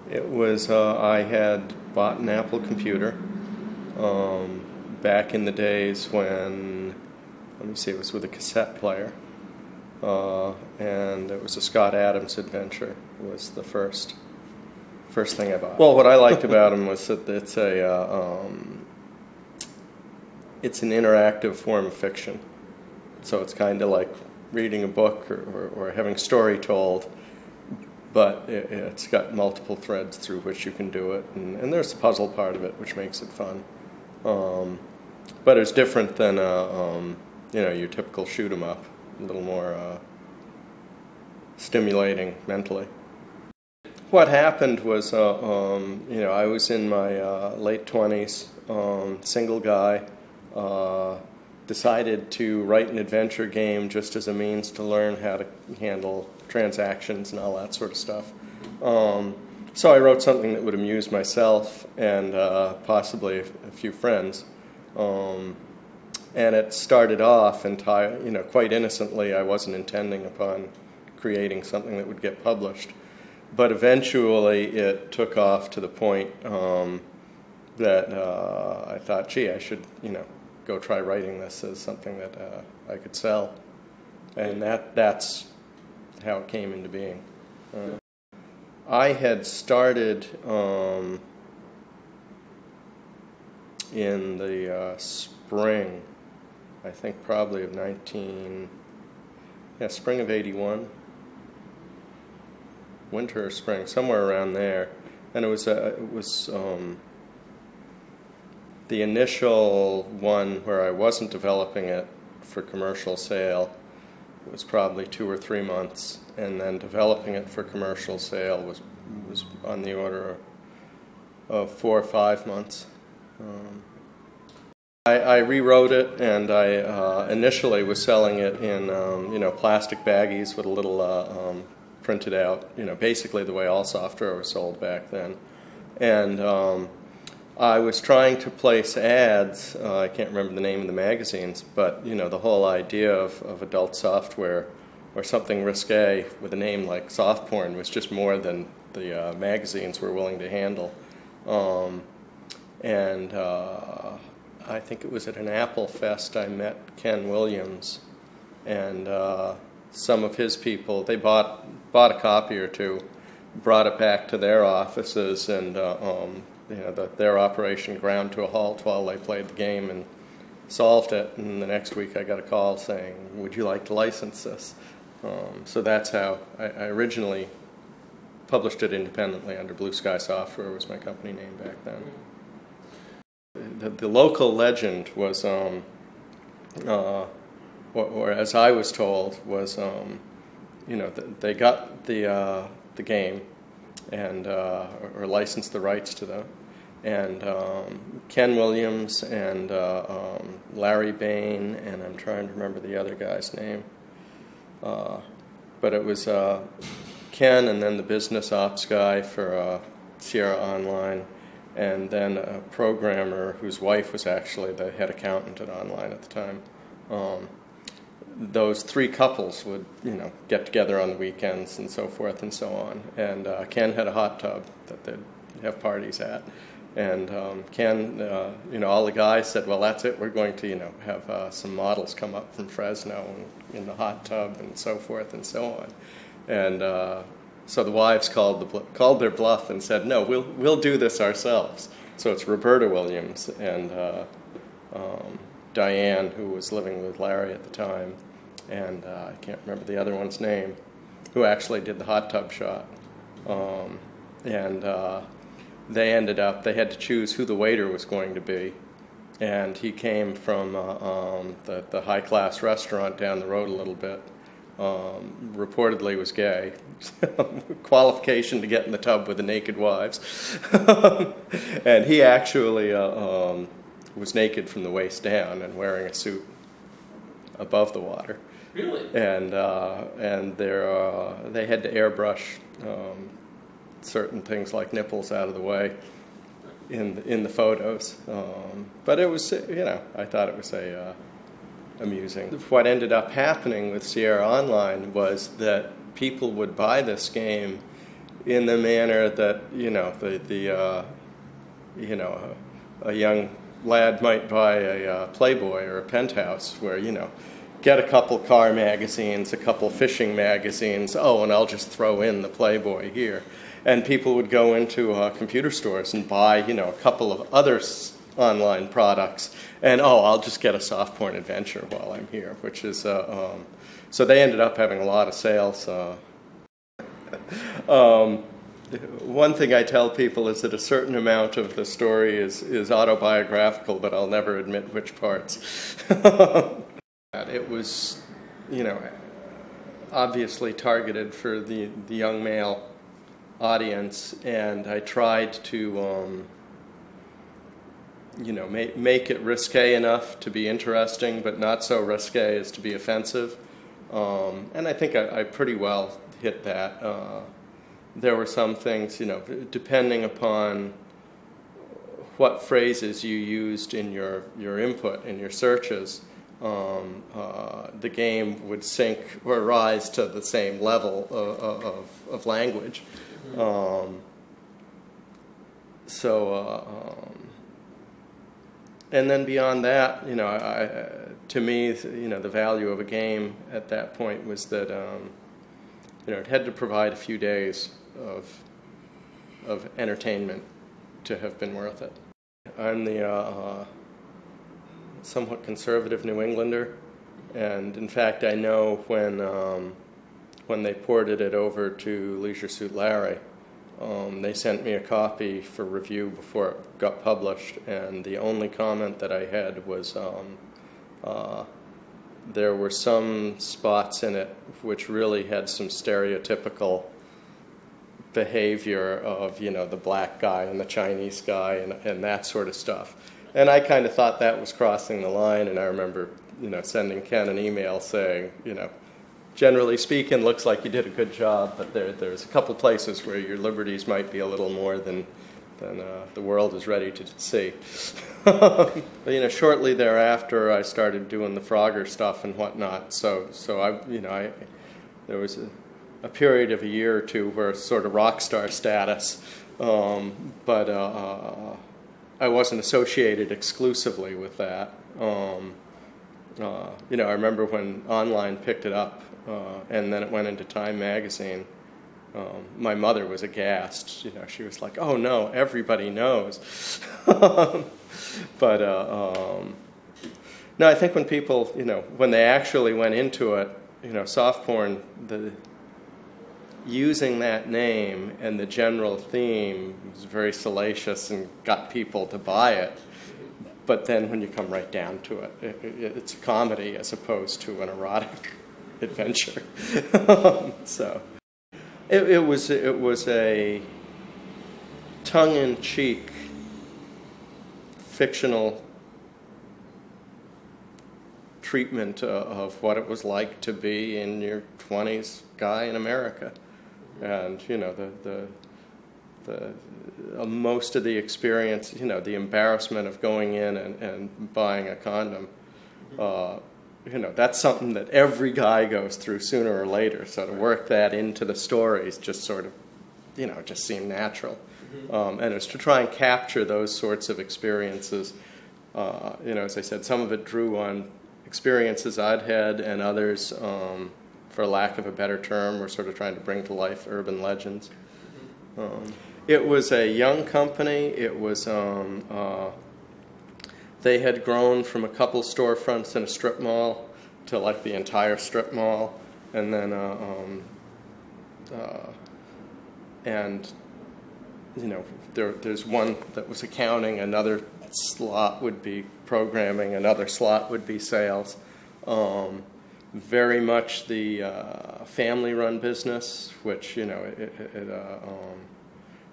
It was, I had bought an Apple computer back in the days when, let me see, it was with a cassette player. And it was a Scott Adams Adventure was the first thing I bought. Well, what I liked about him was that it's an interactive form of fiction. So it's kind of like reading a book or having a story told, but it's got multiple threads through which you can do it, and there's the puzzle part of it, which makes it fun. But it's different than your typical shoot 'em up, a little more stimulating mentally. What happened was, I was in my late 20s, single guy, decided to write an adventure game just as a means to learn how to handle transactions and all that sort of stuff. So I wrote something that would amuse myself and possibly a few friends. And it started off quite innocently. I wasn't intending upon creating something that would get published. But eventually it took off to the point that I thought, gee, I should, go try writing this as something that I could sell. And that's how it came into being. I had started in the spring, I think probably of spring of 81. Winter or spring, somewhere around there. And it was the initial one where I wasn't developing it for commercial sale was probably 2 or 3 months, and then developing it for commercial sale was on the order of 4 or 5 months. I rewrote it, and I initially was selling it in plastic baggies with a little printed out, basically the way all software was sold back then. And I was trying to place ads, I can't remember the name of the magazines, but the whole idea of adult software or something risque with a name like Softporn was just more than the magazines were willing to handle. I think it was at an Apple Fest I met Ken Williams, and some of his people, they bought a copy or two, brought it back to their offices, and their operation ground to a halt while they played the game and solved it. And the next week I got a call saying, would you like to license this? So that's how I originally published it independently under Blue Sky Software was my company name back then. The local legend was, or as I was told, was they got the game and or licensed the rights to them, and Ken Williams and Larry Bain, and I'm trying to remember the other guy's name, but it was Ken and then the business ops guy for Sierra Online, and then a programmer whose wife was actually the head accountant at Online at the time. Those 3 couples would, get together on the weekends and so forth and so on. And Ken had a hot tub that they'd have parties at. And Ken, all the guys said, well, that's it. We're going to, have some models come up from Fresno in the hot tub and so forth and so on. And so the wives called their bluff and said, no, we'll do this ourselves. So it's Roberta Williams and Diane, who was living with Larry at the time, and I can't remember the other one's name, who actually did the hot tub shot. They had to choose who the waiter was going to be, and he came from the high-class restaurant down the road a little bit. Reportedly was gay. Qualification to get in the tub with the naked wives. And he actually was naked from the waist down and wearing a suit above the water. Really? And they had to airbrush certain things like nipples out of the way in the photos. But it was, I thought it was amusing. What ended up happening with Sierra Online was that people would buy this game in the manner that a young lad might buy a Playboy or a Penthouse, where get a couple car magazines, a couple fishing magazines, and I'll just throw in the Playboy here. And people would go into computer stores and buy, a couple of other online products, and I'll just get a Softporn Adventure while I'm here, which is, so they ended up having a lot of sales. One thing I tell people is that a certain amount of the story is autobiographical, but I'll never admit which parts. It was, obviously targeted for the young male audience, and I tried to, make it risque enough to be interesting, but not so risque as to be offensive. And I think I pretty well hit that. There were some things, depending upon what phrases you used in your input, in your searches, the game would sink or rise to the same level of language. And then beyond that, to me, the value of a game at that point was that, it had to provide a few days of entertainment to have been worth it. I'm the somewhat conservative New Englander, and in fact, I know when they ported it over to Leisure Suit Larry, they sent me a copy for review before it got published, and the only comment that I had was there were some spots in it which really had some stereotypical behavior of, the black guy and the Chinese guy and that sort of stuff. And I kind of thought that was crossing the line, and I remember, sending Ken an email saying, generally speaking, looks like you did a good job, but there's a couple places where your liberties might be a little more than the world is ready to see. But, shortly thereafter, I started doing the Frogger stuff and whatnot. So there was a period of a year or two where sort of rock star status, but I wasn't associated exclusively with that. I remember when Online picked it up, and then it went into Time magazine. My mother was aghast. She was like, "Oh no, everybody knows." But no, I think when people, when they actually went into it, Softporn, using that name and the general theme was very salacious and got people to buy it. But then when you come right down to it, it's a comedy as opposed to an erotic adventure. So it was a tongue-in-cheek fictional treatment of what it was like to be in your 20s guy in America. And, most of the experience, the embarrassment of going in and buying a condom, that's something that every guy goes through sooner or later. So to work that into the stories just sort of, just seemed natural. And it was to try and capture those sorts of experiences. As I said, some of it drew on experiences I'd had, and others, for lack of a better term, were sort of trying to bring to life urban legends. It was a young company. It was, they had grown from a couple storefronts in a strip mall to like the entire strip mall, and then, there's one that was accounting, another slot would be programming, another slot would be sales. Very much the family-run business, which,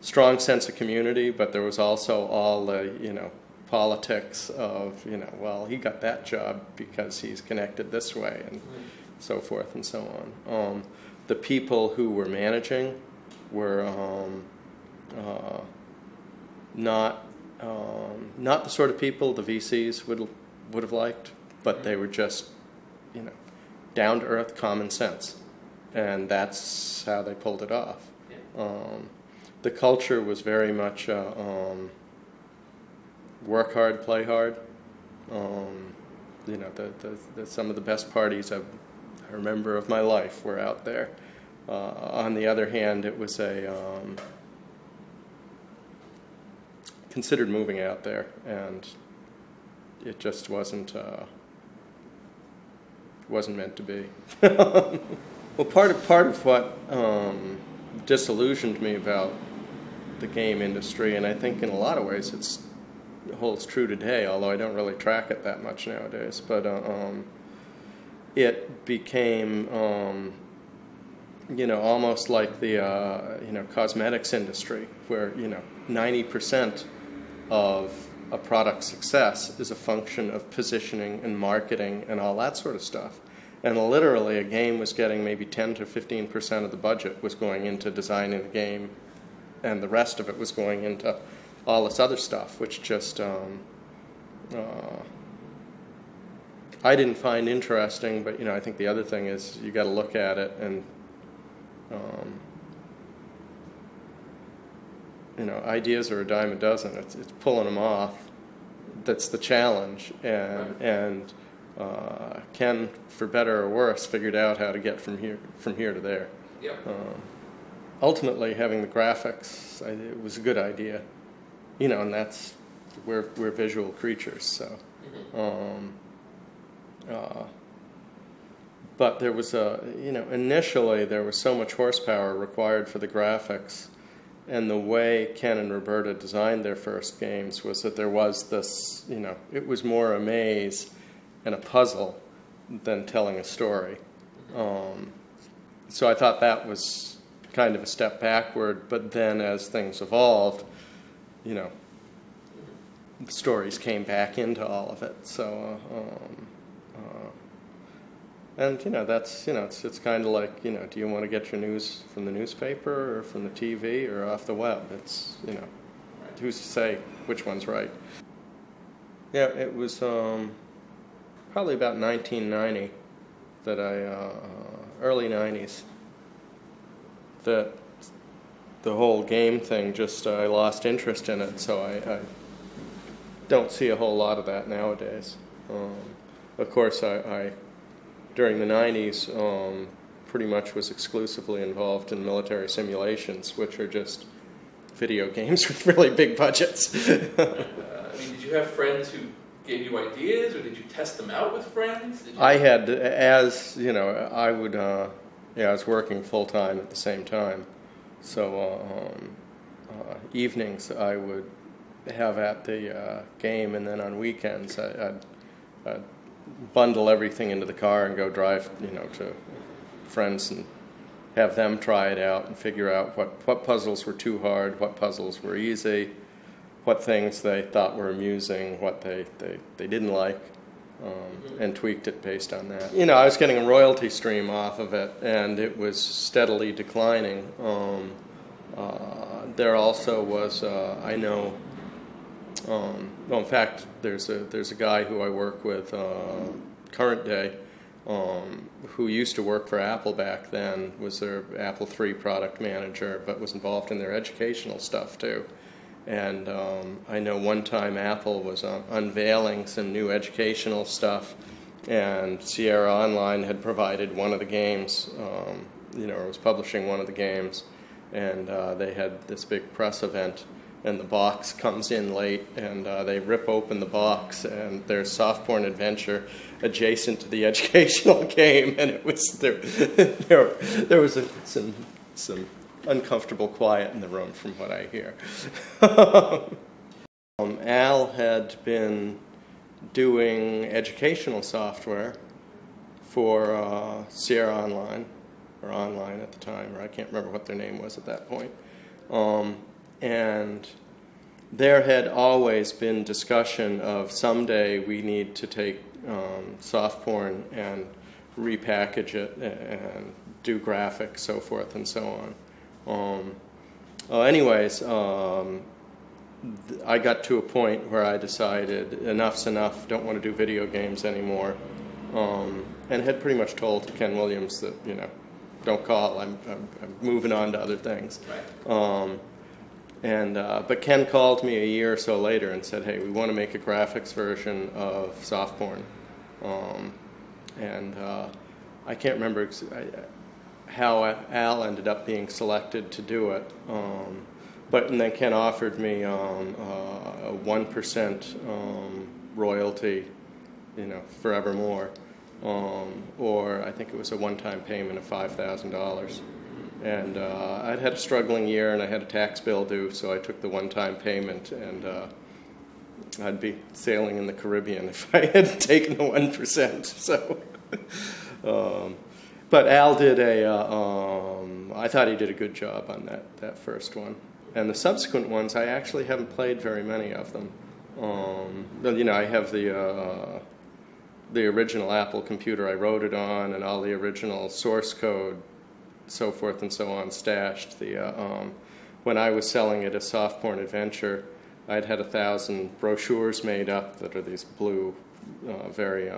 strong sense of community, but there was also all the, politics of, well, he got that job because he's connected this way, and so forth and so on. The people who were managing were not the sort of people the VCs would have liked, but they were just, down to earth, common sense, and that's how they pulled it off. The culture was very much work hard, play hard. You know, some of the best parties I remember of my life were out there. On the other hand, it was considered moving out there, and it just wasn't meant to be. Well, part of what disillusioned me about the game industry, and I think in a lot of ways it holds true today, although I don't really track it that much nowadays, but it became you know, almost like the you know, cosmetics industry, where, you know, 90% of a product's success is a function of positioning and marketing and all that sort of stuff. And literally a game was getting maybe 10 to 15% of the budget was going into designing the game, and the rest of it was going into all this other stuff, which just I didn't find interesting. But, you know, I think the other thing is you got to look at it, and you know, ideas are a dime a dozen. It's pulling them off that's the challenge, and Ken, for better or worse, figured out how to get from here to there. Yep. Ultimately, having the graphics, it was a good idea, you know, and that's we're visual creatures, so. But there was you know, initially there was so much horsepower required for the graphics, and the way Ken and Roberta designed their first games was that there was this, you know, it was more a maze and a puzzle than telling a story. So I thought that was kind of a step backward, but then as things evolved, you know, the stories came back into all of it. So, and, you know, that's, you know, it's kind of like, you know, do you want to get your news from the newspaper or from the TV or off the web? It's, you know, who's to say which one's right? Yeah, it was probably about 1990 that early 90s, that the whole game thing just, I lost interest in it, so I don't see a whole lot of that nowadays. Of course, I during the 90s, pretty much was exclusively involved in military simulations, which are just video games with really big budgets. I mean, did you have friends who gave you ideas, or did you test them out with friends? I had, as, you know, I would, yeah, I was working full-time at the same time. So evenings I would have at the game, and then on weekends I'd bundle everything into the car and go drive, you know, to friends and have them try it out and figure out what puzzles were too hard, what puzzles were easy, what things they thought were amusing, what they didn't like, and tweaked it based on that. You know, I was getting a royalty stream off of it, and it was steadily declining. There also was, I know, well, in fact, there's a guy who I work with current day, who used to work for Apple back then, was their Apple III product manager, but was involved in their educational stuff too. And I know one time Apple was unveiling some new educational stuff, and Sierra Online had provided one of the games, you know, or was publishing one of the games, and they had this big press event, and the box comes in late, and they rip open the box, and there's Softporn Adventure adjacent to the educational game, and it was there was some uncomfortable quiet in the room from what I hear. Al had been doing educational software for Sierra Online, or Online at the time, or I can't remember what their name was at that point. And there had always been discussion of someday we need to take Softporn and repackage it and do graphics, so forth and so on. Anyways, I got to a point where I decided enough's enough, don't want to do video games anymore, and had pretty much told Ken Williams that, you know, don't call. I'm moving on to other things. Right. But Ken called me a year or so later and said, hey, we want to make a graphics version of Softporn. I can't remember how Al ended up being selected to do it. And then Ken offered me a 1% royalty, forevermore. Or I think it was a one-time payment of $5,000. And I'd had a struggling year and I had a tax bill due, so I took the one-time payment, and I'd be sailing in the Caribbean if I had taken the 1%. So, but Al did I thought he did a good job on that first one. And the subsequent ones, I actually haven't played very many of them. I have the original Apple computer I wrote it on, and all the original source code, so forth and so on, stashed. When I was selling it as Softporn Adventure, I'd had 1,000 brochures made up that are these blue, very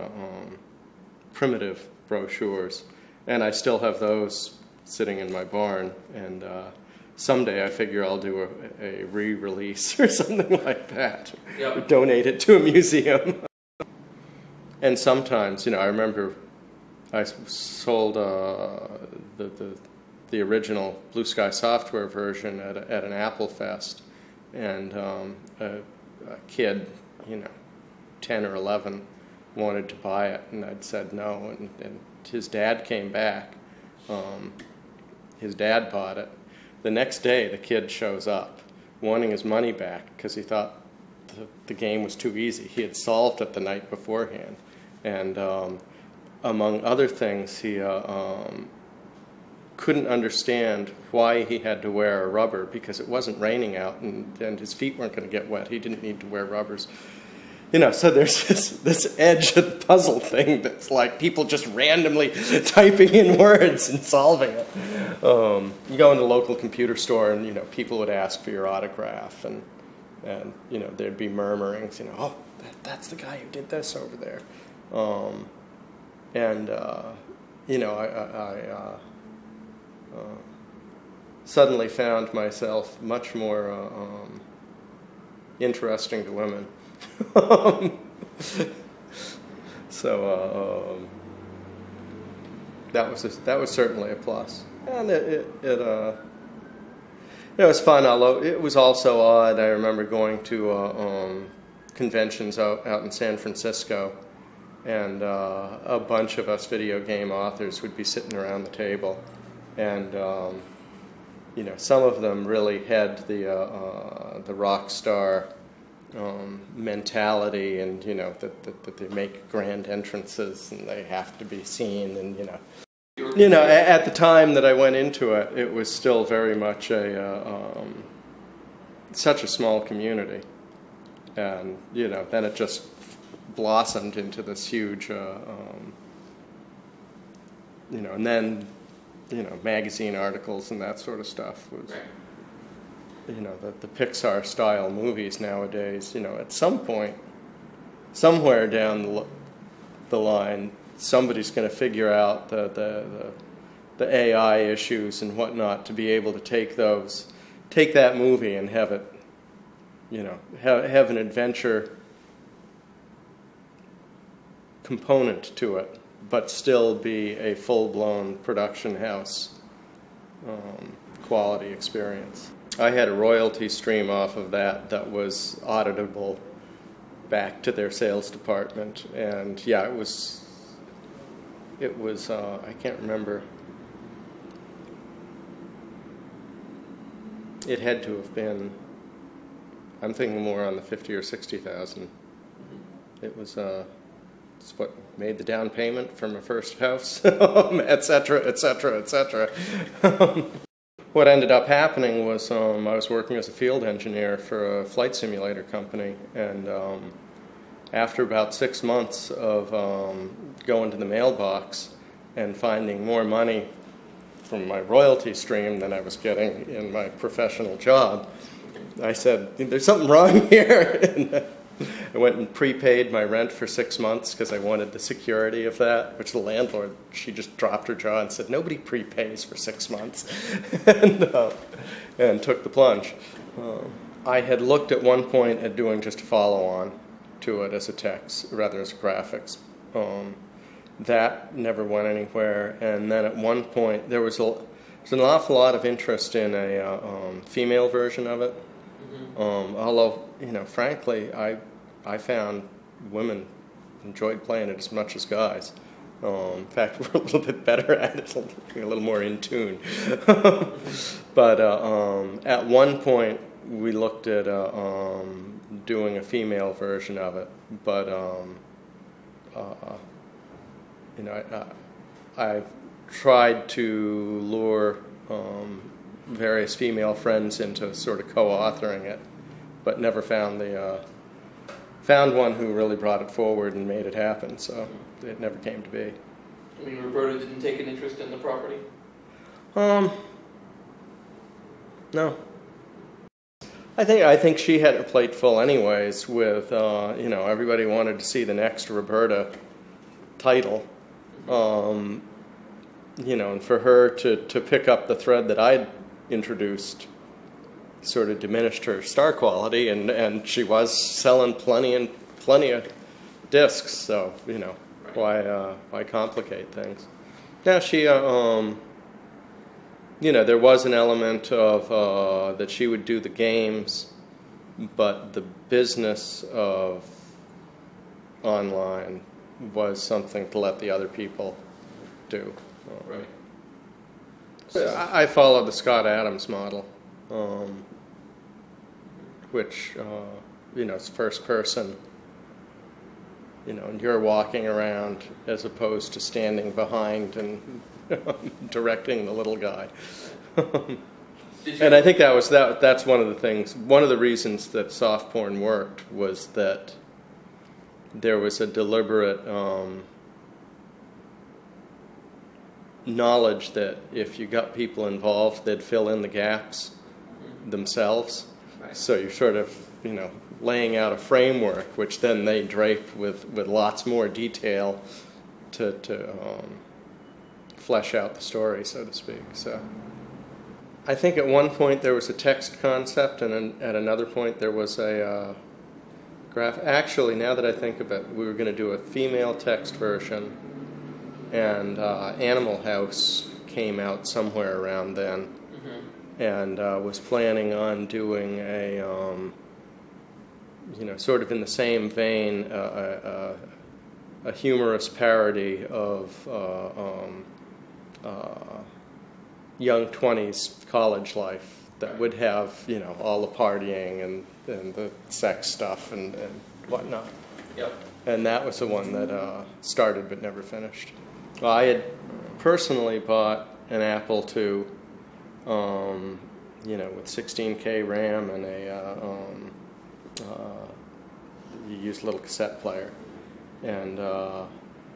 primitive brochures, and I still have those sitting in my barn. And someday I figure I'll do a re-release or something like that. Yep. Or donate it to a museum. And sometimes, I remember I sold the original Blue Sky Software version at an Apple Fest, and a kid, 10 or 11, wanted to buy it, and I'd said no, and his dad came back. His dad bought it. The next day, the kid shows up, wanting his money back because he thought the game was too easy. He had solved it the night beforehand. And among other things, he couldn't understand why he had to wear a rubber, because it wasn't raining out and his feet weren't going to get wet. He didn't need to wear rubbers. So there's this edge of the puzzle thing that's like people just randomly typing in words and solving it. You go into a local computer store and, people would ask for your autograph, and there'd be murmurings, oh, that's the guy who did this over there. I suddenly found myself much more interesting to women. So that was certainly a plus, and it was fun. Although it was also odd. I remember going to conventions out in San Francisco, and a bunch of us video game authors would be sitting around the table, and some of them really had the rock star mentality, and that they make grand entrances and they have to be seen, and at the time that I went into it, it was still very much such a small community, and then it just blossomed into this huge and then magazine articles and that sort of stuff was the Pixar style movies nowadays. At some point, somewhere down the line, somebody's going to figure out the AI issues and whatnot to be able to take that movie and have it, have an adventure component to it, but still be a full-blown production house quality experience. I had a royalty stream off of that was auditable back to their sales department, and yeah, it was I can't remember. It had to have been, I'm thinking more on the 50 or 60,000. It was it's what made the down payment for my first house, etc., etc., etc. What ended up happening was I was working as a field engineer for a flight simulator company, and after about 6 months of going to the mailbox and finding more money from my royalty stream than I was getting in my professional job, I said, there's something wrong here. And I went and prepaid my rent for 6 months because I wanted the security of that, which the landlord, she just dropped her jaw and said, nobody prepays for 6 months, and took the plunge. I had looked at one point at doing just a follow-on to it as a text, rather as graphics. That never went anywhere, and then at one point there was an awful lot of interest in a female version of it. Although, frankly, I found women enjoyed playing it as much as guys. In fact, we're a little bit better at it, a little more in tune. But at one point, we looked at doing a female version of it, but I tried to lure various female friends into sort of co-authoring it, but never found one who really brought it forward and made it happen. So it never came to be. I mean, Roberta didn't take an interest in the property? No. I think she had her plate full anyways with, everybody wanted to see the next Roberta title. And for her to pick up the thread that I'd introduced sort of diminished her star quality, and she was selling plenty of discs, so, why complicate things? Now, she, there was an element of that she would do the games, but the business of online was something to let the other people do. Right. So I followed the Scott Adams model, which, it's first person, and you're walking around as opposed to standing behind and directing the little guy. And I think that's one of the things, one of the reasons that Softporn worked was that there was a deliberate knowledge that if you got people involved, they'd fill in the gaps themselves. Right. So you're sort of, laying out a framework, which then they drape with lots more detail to flesh out the story, so to speak. So I think at one point there was a text concept, and at another point there was a graph. Actually, now that I think of it, we were going to do a female text version, and Animal House came out somewhere around then, and was planning on doing a, sort of in the same vein, a humorous parody of young 20s college life that would have, all the partying and the sex stuff and whatnot. Yep. And that was the one that started but never finished. Well, I had personally bought an Apple II, with 16K RAM and you used a little cassette player. And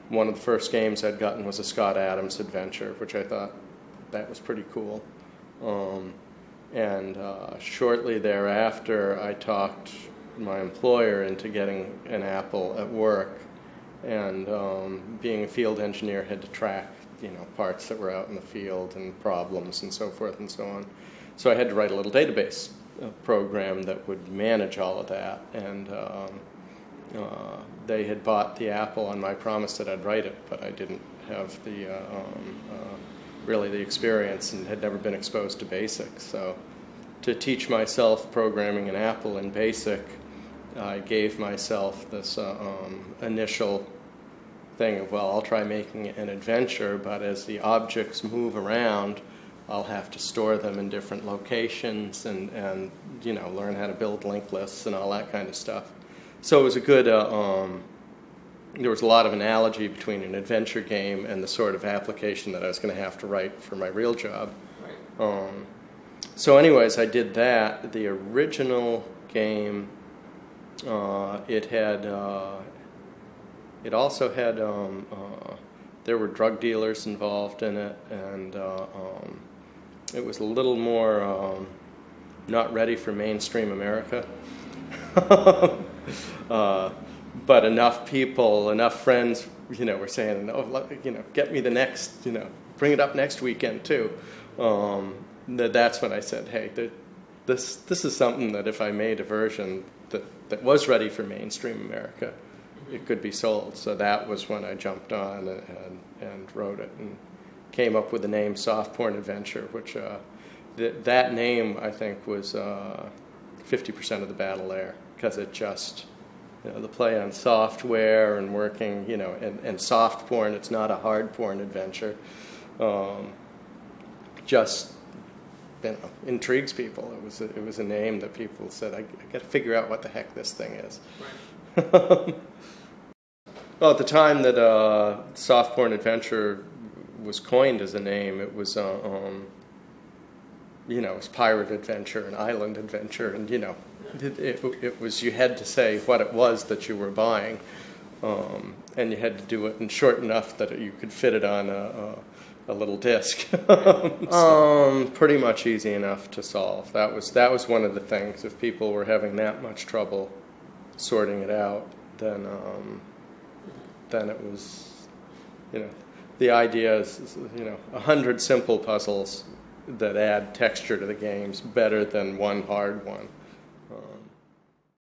one of the first games I'd gotten was a Scott Adams adventure, which I thought that was pretty cool. And shortly thereafter, I talked my employer into getting an Apple at work. And being a field engineer, had to track, parts that were out in the field and problems and so forth and so on. So I had to write a little database program that would manage all of that. And they had bought the Apple on my promise that I'd write it, but I didn't have the really the experience and had never been exposed to BASIC. So to teach myself programming in Apple in BASIC, I gave myself this initial thing of, well, I'll try making an adventure, but as the objects move around, I'll have to store them in different locations and learn how to build linked lists and all that kind of stuff. So it was a good, there was a lot of analogy between an adventure game and the sort of application that I was going to have to write for my real job. Right. So anyways, I did that. The original game, it also had, there were drug dealers involved in it, and it was a little more not ready for mainstream America. But enough people, enough friends, were saying, "Oh, get me the next, bring it up next weekend too." That's when I said, "Hey, this is something that if I made a version that was ready for mainstream America, it could be sold." So that was when I jumped on and wrote it and came up with the name Softporn Adventure, which that name I think was 50% of the battle there, because it just the play on software and working, and soft porn. It's not a hard porn adventure. Just intrigues people. It was a name that people said, I got to figure out what the heck this thing is. Right. Well, at the time that Softporn Adventure was coined as a name, it was it was pirate adventure and island adventure, and it was, you had to say what it was that you were buying, and you had to do it in short enough that you could fit it on a little disc. Pretty much easy enough to solve. That was one of the things. If people were having that much trouble sorting it out, then it was, the idea is 100 simple puzzles that add texture to the games better than one hard one.